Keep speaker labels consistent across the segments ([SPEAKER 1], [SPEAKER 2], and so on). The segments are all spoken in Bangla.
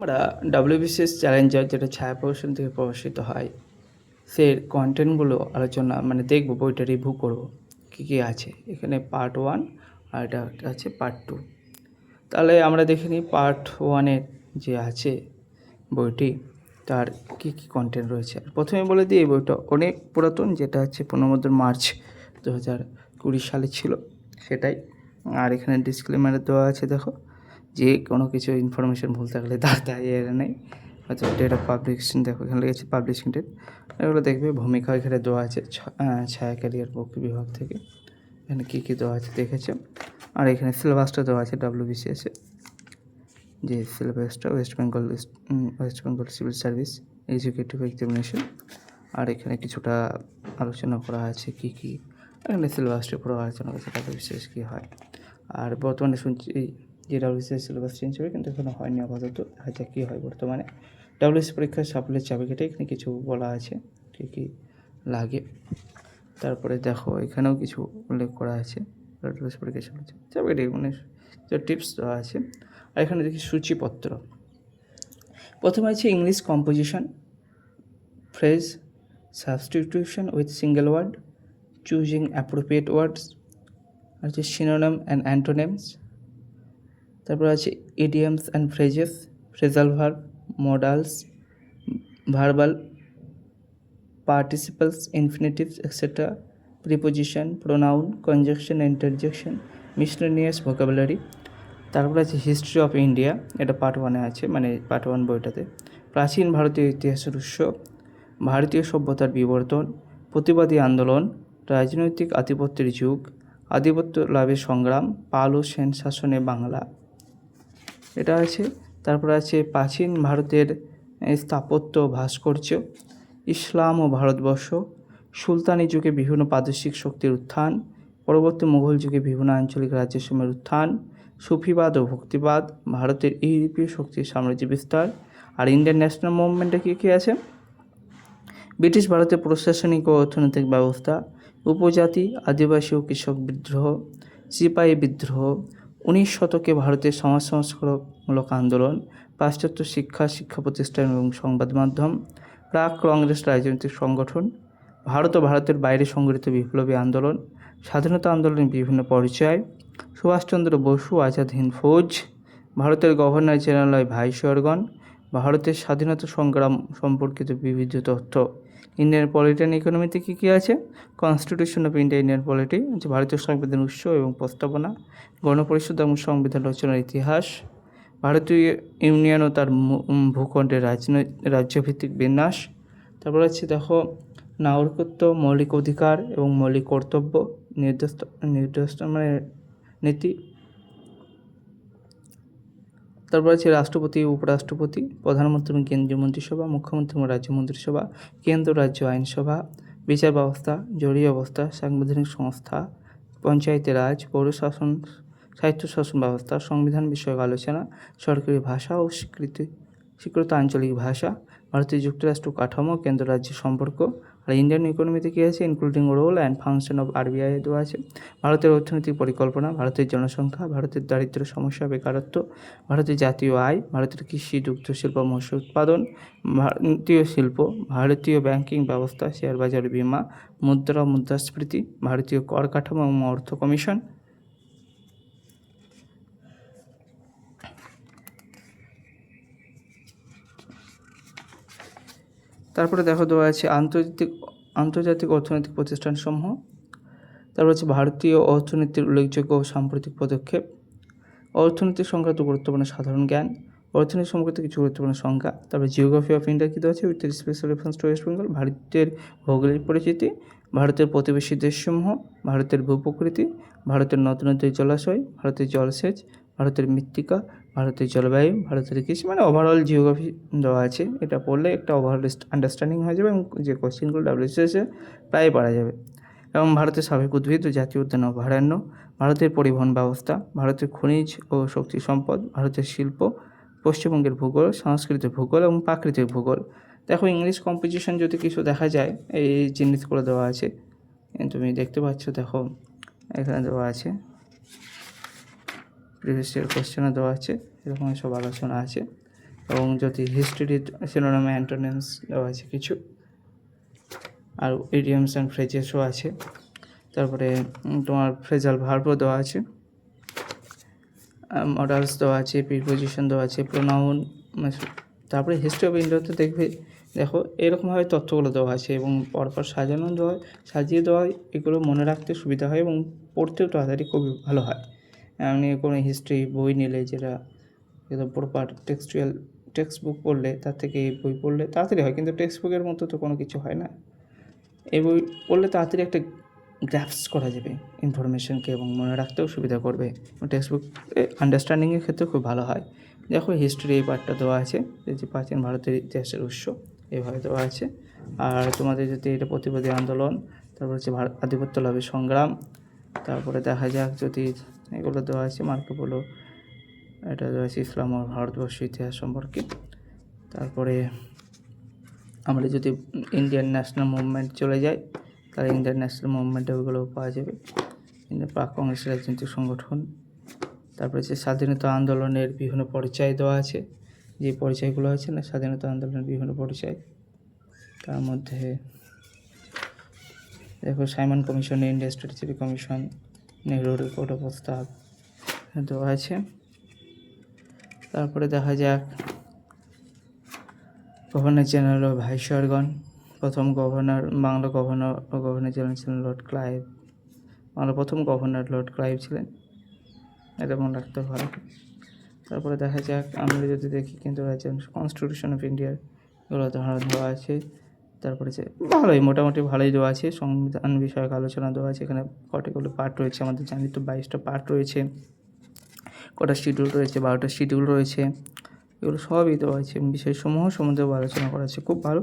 [SPEAKER 1] আমরা ডাব্লিউবিসিএস চ্যালেঞ্জার যেটা ছায়া প্রদর্শন থেকে প্রকাশিত হয় সে কন্টেন্টগুলো আলোচনা দেখব, বইটা রিভিউ করব কী কী আছে এখানে। পার্ট 1 আর এটা আছে পার্ট 2। তাহলে আমরা দেখে নিই পার্ট 1-এর যে আছে বইটি তার কী কী কন্টেন্ট রয়েছে। প্রথমে বলে দিই এই বইটা অনেক পুরাতন, যেটা হচ্ছে 15 মার্চ 2020 সালে ছিল সেটাই। আর এখানে ডিসক্লেমারে দেওয়া আছে, দেখো যে কোনো কিছু ইনফরমেশন ভুল থাকলে তার দায় এর নেই। হয়তো ডেট অফ পাবলিকেশন, দেখো এখানে লেগেছে পাবলিশিং ডেট, এগুলো দেখবে। ভূমিকা এখানে দেওয়া আছে ছায়া ক্যারিয়ার বুক বিভাগ থেকে, এখানে কী কী দেওয়া আছে দেখেছে। আর এখানে সিলেবাসটা দেওয়া আছে ডাব্লিউবিসিএসে, যে সিলেবাসটা West Bengal civil service executive examination. আর এখানে কিছুটা আলোচনা করা আছে কী কী, এখানে সিলেবাসটা পুরো আলোচনা করেছে ডাব্লিউবিসিএস কী হয়। আর বর্তমানে শুনছি যে ডাব্লিউবিসিএস সিলেবাস চেঞ্জ হবে, কিন্তু এখনো হয়নি আপাতত, দেখা কী হয় বর্তমানে। ডাব্লিউবিসিএস পরীক্ষার সাফল্যের চাবিকাঠি এখানে কিছু বলা আছে কী কী লাগে। তারপরে দেখো এখানেও কিছু উল্লেখ করা আছে ডাব্লিউবিসিএস পরীক্ষার সাফল্যের চাবিকাঠি, যে টিপস দেওয়া আছে। আর এখানে দেখি সূচিপত্র। প্রথমে আছে English composition, phrase substitution with single word, choosing appropriate words, আর হচ্ছে সিনোনিম অ্যান্ড অ্যান্টোনিমস। তারপর আছে idioms and phrases, phrasal verb, modals, verbal participles, infinitives etcetera, preposition, pronoun, conjunction, interjection, miscellaneous vocabulary. তারপর আছে হিস্ট্রি অফ ইন্ডিয়া, এটা পার্ট 1-এ আছে, পার্ট 1 বইটাতে। প্রাচীন ভারতীয় ইতিহাসের উৎস, ভারতীয় সভ্যতার বিবর্তন, প্রতিবাদী আন্দোলন, রাজনৈতিক আধিপত্যের যুগ, আধিপত্য লাভের সংগ্রাম, পাল ও সেন শাসনে বাংলা, এটা আছে। তারপর আছে প্রাচীন ভারতের স্থাপত্য ভাস্কর্য, ইসলাম ও ভারতবর্ষ, সুলতানি যুগে বিভিন্ন প্রাদেশিক শক্তির উত্থান, পরবর্তী মুঘল যুগে বিভিন্ন আঞ্চলিক রাজ্যসমূহের উত্থান, সুফিবাদ ও ভক্তিবাদ, ভারতের ইউরোপীয় শক্তির সাম্রাজ্য বিস্তার। আর ইন্ডিয়ান ন্যাশনাল মুভমেন্টে কী কী আছে, ব্রিটিশ ভারতের প্রশাসনিক ও অর্থনৈতিক ব্যবস্থা, উপজাতি, আদিবাসী ও কৃষক বিদ্রোহ, সিপাহী বিদ্রোহ, 19 শতকে ভারতের সমাজ সংস্কারমূলক আন্দোলন, পাশ্চাত্য শিক্ষা প্রতিষ্ঠান এবং সংবাদ মাধ্যম, প্রাক কংগ্রেস রাজনৈতিক সংগঠন, ভারত ও ভারতের বাইরে সংগঠিত বিপ্লবী আন্দোলন, স্বাধীনতা আন্দোলনের বিভিন্ন পর্যায়, সুভাষচন্দ্র বসু আজাদ হিন্দ ফৌজ, ভারতের গভর্নর জেনারেল ভাইসরগণ, ভারতের স্বাধীনতা সংগ্রাম সম্পর্কিত বিবিধ তথ্য। ইন্ডিয়ান পলিটি অ্যান্ড ইকোনমিতে কী কী আছে, constitution of India, Indian polity, যে ভারতীয় সংবিধান উৎস এবং প্রস্তাবনা, গণপরিষদ এবং সংবিধান রচনার ইতিহাস, ভারতীয় ইউনিয়ন ও তার ভূখণ্ডের রাজ্যভিত্তিক বিন্যাস। তারপর আছে দেখো নাগরিকত্ব, মৌলিক অধিকার এবং মৌলিক কর্তব্য, নির্দিষ্ট নীতি। তারপর আছে রাষ্ট্রপতি, উপরাষ্ট্রপতি, প্রধানমন্ত্রী এবং কেন্দ্রীয় মন্ত্রিসভা, মুখ্যমন্ত্রী এবং রাজ্য মন্ত্রিসভা, কেন্দ্র রাজ্য আইনসভা, বিচার ব্যবস্থা, জরুরি অবস্থা, সাংবিধানিক সংস্থা, পঞ্চায়েতি রাজ, পৌরশাসন, স্বায়ত্তশাসন ব্যবস্থা, সংবিধান বিষয়ক আলোচনা, সরকারি ভাষা ও স্বীকৃত আঞ্চলিক ভাষা, ভারতীয় যুক্তরাষ্ট্র কাঠামো, কেন্দ্র রাজ্য সম্পর্ক। আর ইন্ডিয়ান ইকোনমিতে কী আছে, including role and function of RBI দেওয়া আছে, ভারতের অর্থনৈতিক পরিকল্পনা, ভারতের জনসংখ্যা, ভারতের দারিদ্র সমস্যা, বেকারত্ব, ভারতের জাতীয় আয়, ভারতের কৃষি, দুগ্ধ শিল্প, মৎস্য উৎপাদন, ভারতীয় শিল্প, ভারতীয় ব্যাংকিং ব্যবস্থা, শেয়ার বাজার, বীমা, মুদ্রা, মুদ্রাস্ফীতি, ভারতীয় কর কাঠামো এবং অর্থ কমিশন। তারপরে দেখো দেওয়া আছে আন্তর্জাতিক অর্থনৈতিক প্রতিষ্ঠানসমূহ। তারপর হচ্ছে ভারতীয় অর্থনীতির উল্লেখযোগ্য সাম্প্রতিক পদক্ষেপ, অর্থনীতি সংক্রান্ত গুরুত্বপূর্ণ সাধারণ জ্ঞান, অর্থনীতি সম্পর্কিত কিছু গুরুত্বপূর্ণ সংখ্যা। তারপরে জিওগ্রাফি অফ ইন্ডিয়া কী দেওয়া আছে, with special reference to West Bengal, ভারতের ভৌগোলিক পরিচিতি, ভারতের প্রতিবেশী দেশসমূহ, ভারতের ভূপ্রকৃতি, ভারতের নদ নদী জলাশয়, ভারতের জলসেচ, ভারতের মৃত্তিকা, ভারতের জলবায়ু, ভারতের কৃষি, ওভারঅল জিওগ্রাফি দেওয়া আছে। এটা পড়লে একটা ওভারঅল আন্ডারস্ট্যান্ডিং হয়ে যাবে এবং যে কোশ্চেনগুলো ডাব্লিউবিসিএসে প্রায় পড়া যাবে। এবং ভারতের স্বাভাবিক উদ্ভিদ ও জাতীয় উদ্যান অভয়ারণ্য, ভারতের পরিবহন ব্যবস্থা, ভারতের খনিজ ও শক্তি সম্পদ, ভারতের শিল্প, পশ্চিমবঙ্গের ভূগোল, সংস্কৃতির ভূগোল এবং প্রাকৃতিক ভূগোল। দেখো ইংলিশ কম্পোজিশন যদি কিছু দেখা যায়, এই জিনিসগুলো দেওয়া আছে, তুমি দেখতে পাচ্ছ, দেখো এখানে দেওয়া আছে, প্রিভিয়াস ইয়ার কোশ্চেনও দেওয়া আছে, এরকম সব আলোচনা আছে। এবং যদি হিস্ট্রি সিনোনিম অ্যান্টোনিমস দেওয়া আছে কিছু, আর ইডিয়মস অ্যান্ড ফ্রেজেসও আছে। তারপরে তোমার ফ্রেজাল ভার্বও দেওয়া আছে, মডালস দেওয়া আছে, প্রিপোজিশন দেওয়া আছে, প্রোনাউন। তারপরে হিস্ট্রি অফ ইন্ডিয়াতে দেখো এরকমভাবে তথ্যগুলো দেওয়া আছে এবং পরপর সাজিয়ে দেওয়া হয়। এগুলো মনে রাখতে সুবিধা হয় এবং পড়তেও তাড়াতাড়ি খুবই ভালো হয়। এমনি কোনো হিস্ট্রি বই নিলে যেটা একদম প্রপার টেক্সট বুক পড়লে তার থেকে এই বই পড়লে তাড়াতাড়ি হয়, কিন্তু টেক্সট বুকের মতো তো কোনো কিছু হয় না। এই বই পড়লে তাড়াতাড়ি একটা গ্রাস্প করা যাবে ইনফরমেশনকে এবং মনে রাখতেও সুবিধা করবে। টেক্সট বুক আন্ডারস্ট্যান্ডিংয়ের ক্ষেত্রে খুব ভালো হয়। দেখো হিস্ট্রি এই পার্টটা দেওয়া আছে, যে প্রাচীন ভারতের ইতিহাসের উৎস এইভাবে দেওয়া আছে। আর তোমাদের যদি এটা প্রতিবাদী আন্দোলন, তারপর হচ্ছে আধিপত্য লাভের সংগ্রাম, তারপরে দেখা যাক যদি এগুলো দেওয়া আছে মার্কে বলো, এটা দেওয়া আছে ইসলাম ও ভারতবর্ষ ইতিহাস সম্পর্কে। তারপরে আমরা যদি ইন্ডিয়ান ন্যাশনাল মুভমেন্ট চলে যাই, তাহলে ইন্ডিয়ান ন্যাশনাল মুভমেন্টে ওইগুলো পাওয়া যাবে। প্রাক কংগ্রেসের রাজনৈতিক সংগঠন। তারপরে যে স্বাধীনতা আন্দোলনের বিভিন্ন পরিচয় দেওয়া আছে, যে পরিচয়গুলো আছে না স্বাধীনতা আন্দোলনের বিভিন্ন পরিচয়, তার মধ্যে দেখো Simon commission, India strategy commission, Nehru report ও প্রস্তাব দেওয়া আছে। তারপরে দেখা যাক গভর্নর জেনারেল ও ভাইসরগণ। প্রথম গভর্নর বাংলা গভর্নর ও গভর্নর জেনারেল ছিলেন লর্ড ক্লাইভ। বাংলার প্রথম গভর্নর লর্ড ক্লাইভ ছিলেন, এটা মনে রাখতে ভালো। তারপরে দেখা যাক আমরা যদি দেখি কিন্তু কনস্টিটিউশন অফ ইন্ডিয়ার এগুলো দেওয়া আছে। তারপরে যে মোটামুটি ভালোই দেওয়া আছে। সংবিধান বিষয়ক আলোচনা দেওয়া আছে, এখানে কতগুলো পার্ট রয়েছে আমাদের জানি তো, 22টা পার্ট রয়েছে, কটা শিডিউল রয়েছে, 12টা শিডিউল রয়েছে, এগুলো সবই দেওয়া আছে। বিষয়সমূহ সম্বন্ধেও আলোচনা করা আছে, খুব ভালো।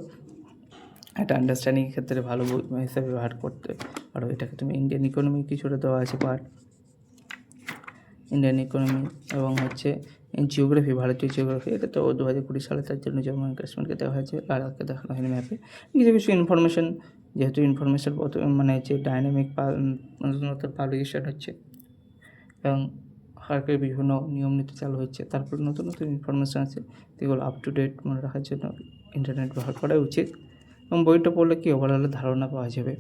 [SPEAKER 1] একটা আন্ডারস্ট্যান্ডিংয়ের ক্ষেত্রে ভালো বই হিসাবে ব্যবহার করতে পারো এটাকে তুমি। ইন্ডিয়ান ইকোনমি কিছুটা দেওয়া আছে পার্ট, ইন্ডিয়ান ইকোনমি এবং হচ্ছে জিওগ্রাফি, ভারতীয় জিওগ্রাফি। এটা তো 2020 সালে তার জন্য জম্মু অ্যান্ড কাশ্মীরকে দেওয়া হয়েছে, লাদাখকে দেখানো হয়নি ম্যাপে। কিছু কিছু ইনফরমেশন, যেহেতু ইনফরমেশন মানে যে ডাইনামিক পাবলিকেশন হচ্ছে এবং সরকারের বিভিন্ন নিয়ম নীতি চালু হচ্ছে, তারপর নতুন নতুন ইনফরমেশান আছে, যেগুলো আপ টু ডেট মনে রাখার জন্য ইন্টারনেট ব্যবহার করাই উচিত। এবং বইটা পড়লে কি ওভারঅল ধারণা পাওয়া যাবে।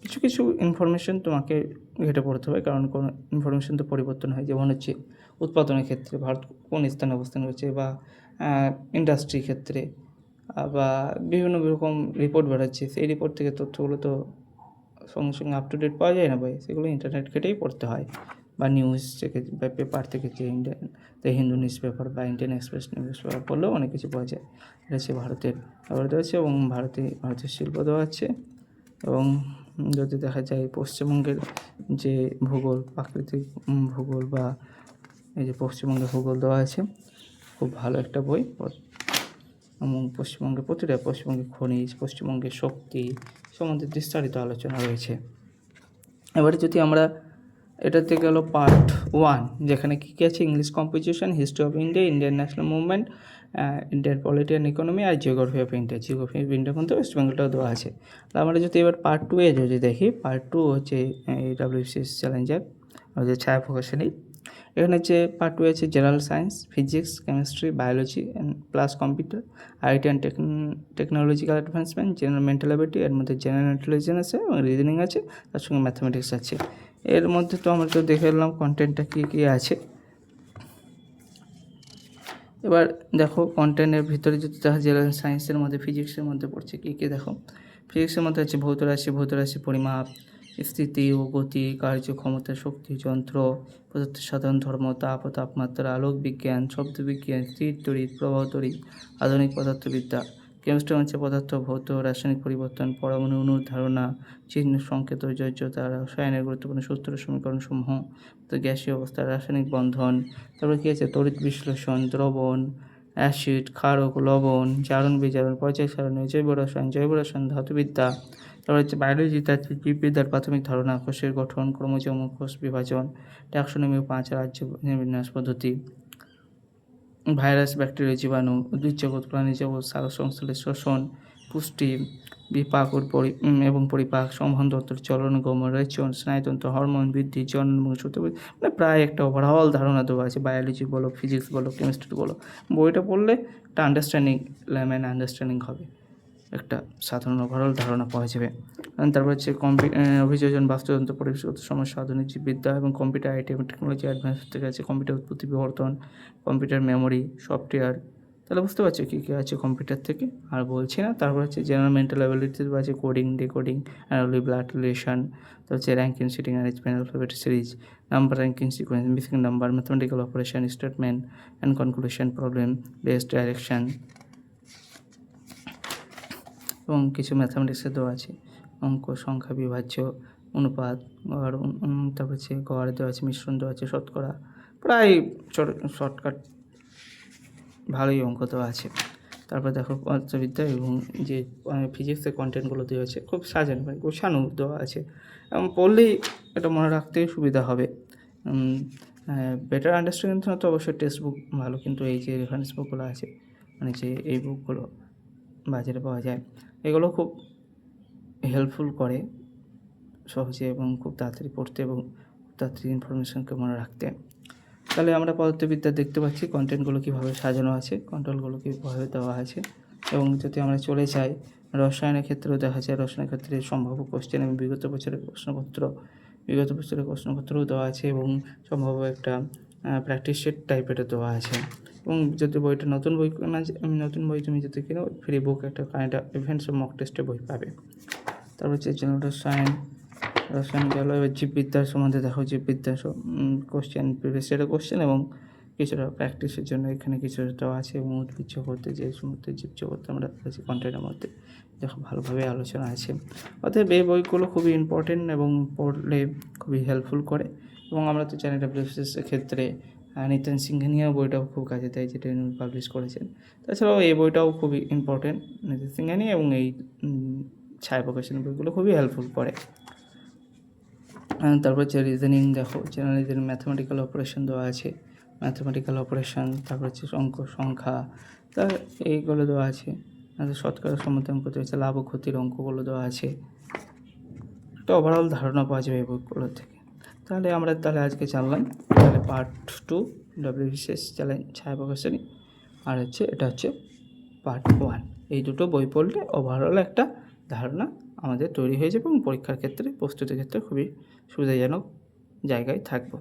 [SPEAKER 1] কিছু কিছু ইনফরমেশন তোমাকে ঘেটে পড়তে হবে, কারণ কোনো ইনফরমেশন তো পরিবর্তন হয়। যেমন হচ্ছে উৎপাদনের ক্ষেত্রে ভারত কোন স্থানে অবস্থান করছে, বা ইন্ডাস্ট্রির ক্ষেত্রে, বা বিভিন্ন রকম রিপোর্ট বেরোচ্ছে, সেই রিপোর্ট থেকে তথ্যগুলো তো সঙ্গে সঙ্গে আপ টু ডেট পাওয়া যায় না ভাই, সেগুলো ইন্টারনেট ঘেটেই পড়তে হয়। বা নিউজ থেকে বা পেপার থেকে, যে Indian the Hindu news paper বা ইন্ডিয়ান এক্সপ্রেস নিউজ পেপার পড়লেও অনেক কিছু পাওয়া যায়। এটা হচ্ছে ভারতের খবর দেওয়া আছে এবং ভারতের শিল্প দেওয়া আছে। এবং যদি দেখা যায় পশ্চিমবঙ্গের যে ভূগোল, প্রাকৃতিক ভূগোল বা এই যে পশ্চিমবঙ্গের ভূগোল দেওয়া আছে, খুব ভালো একটা বই। এবং পশ্চিমবঙ্গের পশ্চিমবঙ্গের খনিজ, পশ্চিমবঙ্গের শক্তি সম্বন্ধে বিস্তারিত আলোচনা রয়েছে। এবারে যদি আমরা এটাতে গেল পার্ট 1, যেখানে কী কী আছে, English composition, history of India, Indian national movement, Indian polity and economy, আর geography of India. Geography of ইন্ডিয়ার মধ্যে ওয়েস্ট বেঙ্গলটাও দেওয়া আছে। আমরা যদি এবার পার্ট 2 যদি দেখি, পার্ট 2 হচ্ছে WBCS চ্যালেঞ্জার, যে ছায়া প্রকাশনী। এখানে হচ্ছে পার্ট 2 আছে general science, physics, chemistry, biology and plus computer, IT and technological advancement, general mental ability, এর মধ্যে জেনারেল ইন্টেলিজেন্স আছে এবং রিজনিং আছে, তার সঙ্গে ম্যাথামেটিক্স আছে। এর মধ্যে তো আমরা তো দেখে এলাম কন্টেন্টটা কী কী আছে। এবার দেখো কন্টেন্টের ভিতরে যদি দেখা জেনারেল সায়েন্সের মধ্যে ফিজিক্সের মধ্যে পড়ছে কী কী, দেখো ফিজিক্সের মধ্যে আছে ভৌতরাশি পরিমাপ, স্থিতি ও গতি, কার্যক্ষমতা, শক্তি, যন্ত্র, পদার্থের সাধারণ ধর্ম, তাপ ও তাপমাত্রা, আলোক বিজ্ঞান, শব্দবিজ্ঞান, স্থির তড়িৎ, প্রবাহ তড়িৎ, আধুনিক পদার্থবিদ্যা। কেমিস্ট্রি হচ্ছে পদার্থ, ভৌত রাসায়নিক পরিবর্তন, পরমাণু অণুর ধারণা, চিহ্ন, সংকেত, যোজ্যতা, রসায়নের গুরুত্বপূর্ণ সূত্র সমীকরণসমূহ, তো গ্যাসীয় অবস্থা, রাসায়নিক বন্ধন। তারপরে কী আছে, তড়িৎ বিশ্লেষণ, দ্রবণ, অ্যাসিড, ক্ষারক, লবণ, জারণ বিজারণ, পর্যায় সারণী, জৈব রসায়ন, ধাতুবিদ্যা। তারপর হচ্ছে বায়োলজিতে আছে জীববিদ্যার প্রাথমিক ধারণা, কোষের গঠন, ক্রোমোজোম ও কোষ বিভাজন, ট্যাক্সোনমি ও 5 রাজ্য বিন্যাস পদ্ধতি, ভাইরাস, ব্যাকটেরিয়া, জীবাণু, উদ্ভিদ জগৎ, প্রাণী জগৎ, সালোক সংশ্লেষ, শ্বসন, পুষ্টি, বিপাক এবং পরিপাক, সংবহনতন্ত্র, চলন, গমন, রেচন, স্নায়ুতন্ত্র, হরমোন, বৃদ্ধি, জনন এবং সূত্র, মানে প্রায় একটা ওভারঅল ধারণা দেওয়া আছে। বায়োলজি বলো, ফিজিক্স বলো, কেমিস্ট্রি বলো, বইটা পড়লে একটা আন্ডারস্ট্যান্ডিং হবে, একটা সাধারণ ওভারঅল ধারণা পাওয়া যাবে। তারপর হচ্ছে অভিযোজন, বাস্তুতন্ত্র, পরিবেশগত সমস্যা, আধুনিক জীববিদ্যা এবং কম্পিউটার, আইটি এবং টেকনোলজি অ্যাডভান্স থেকে আছে, কম্পিউটার উৎপত্তি, বিবর্তন, কম্পিউটার মেমোরি, সফটওয়্যার। তাহলে বুঝতে পারছো কী কী আছে কম্পিউটার থেকে, আর বলছি না। তারপর হচ্ছে জেনারেল মেন্টাল অ্যাবিলিটি আছে, coding, decoding, analogy, blood relation, তারপর হচ্ছে ranking, seating arrangement, alphabet series, number ranking, sequence, missing number, mathematical operation, statement and conclusion, problem based direction, এবং কিছু ম্যাথামেটিক্সের দেওয়া আছে, অঙ্ক, সংখ্যা, বিভাজ্য, অনুপাত, গড়, তারপর হচ্ছে গড় দেওয়া আছে, মিশ্রণ দেওয়া আছে, শতকরা, প্রায় শর্টকাট ভালোই অঙ্ক দেওয়া আছে। তারপর দেখো পদার্থবিদ্যা এবং যে ফিজিক্সের কন্টেন্টগুলো দেওয়া আছে খুব সাজানো, মানে গোছানো দেওয়া আছে, এবং পড়লেই এটা মনে রাখতে সুবিধা হবে। বেটার আন্ডারস্ট্যান্ডিং জন্য তো অবশ্যই টেক্সট বুক ভালো, কিন্তু এই যে রেফারেন্স বুকগুলো আছে, মানে যে এই বুকগুলো বাজারে পাওয়া যায়, এগুলো খুব হেল্পফুল করে সহজে এবং খুব তাড়াতাড়ি পড়তে এবং তাড়াতাড়ি ইনফরমেশনকে মনে রাখতে। তাহলে আমরা পদার্থবিদ্যা দেখতে পাচ্ছি কন্টেন্টগুলো কীভাবে সাজানো আছে, কন্ট্রোলগুলো কীভাবে দেওয়া আছে। এবং যদি আমরা চলে যাই রসায়নের ক্ষেত্রেও দেখা যায়, রসায়নের ক্ষেত্রে সম্ভাব্য কোশ্চেন এবং বিগত বছরের প্রশ্নপত্রও দেওয়া আছে, এবং সম্ভাব্য একটা প্র্যাকটিস সেট টাইপেরও দেওয়া আছে। এবং যদি বইটা নতুন বই তুমি যদি কিনো, ফ্রি বুক একটা কারেন্ট ইভেন্টস মক টেস্টের বই পাবে। তারপর হচ্ছে জেনারেল রসায়ন গেল। এবার জীববিদ্যার সম্বন্ধে দেখো, জীববিদ্যা কোশ্চেন, প্রিভিয়াস ইয়ারের কোশ্চেন এবং কিছুটা প্র্যাকটিসের জন্য এখানে কিছু দেওয়া আছে, এবং উদ্ভিদ জগতে যে সমস্ত জীবজগতে আমরা দেখেছি কন্টেন্টের মধ্যে দেখো ভালোভাবে আলোচনা আছে। অতএব এই বইগুলো খুবই ইম্পর্টেন্ট এবং পড়লে খুবই হেল্পফুল করে। এবং আমরা তো জানি ডাব্লিউবিসিএসের ক্ষেত্রে নিতেন সিংহানিয়া বইটাও খুব কাজে দেয়, যেটা উনি পাবলিশ করেছেন। তাছাড়াও এই বইটাও খুবই ইম্পর্টেন্ট, নিতেন সিংহানিয়া, এবং এই ছায়া প্রকাশনের বইগুলো খুবই হেল্পফুল করে। তারপর হচ্ছে রিজনিং দেখো, জেনারেল রিজনিং, ম্যাথমেটিক্যাল অপারেশন দেওয়া আছে, তারপর হচ্ছে সংখ্যা, তা এইগুলো দেওয়া আছে। শতকরা সম্বন্ধে অঙ্ক দেওয়া আছে, লাভ ও ক্ষতির অঙ্কগুলো দেওয়া আছে, একটা ওভারঅল ধারণা পাওয়া যাবে এই বইগুলোর থেকে। তাহলে আজকে জানলাম তাহলে পার্ট 2 ডাব্লিউবিসিএস চ্যালেঞ্জ ছায়া প্রকাশনী, আর এটা হচ্ছে পার্ট 1। এই দুটো বই পড়লে ওভারঅল একটা ধারণা আমাদের তৈরি হয়ে যাবে এবং পরীক্ষার ক্ষেত্রে প্রস্তুতির ক্ষেত্রে খুবই সুবিধাজনক জায়গায় থাকবো।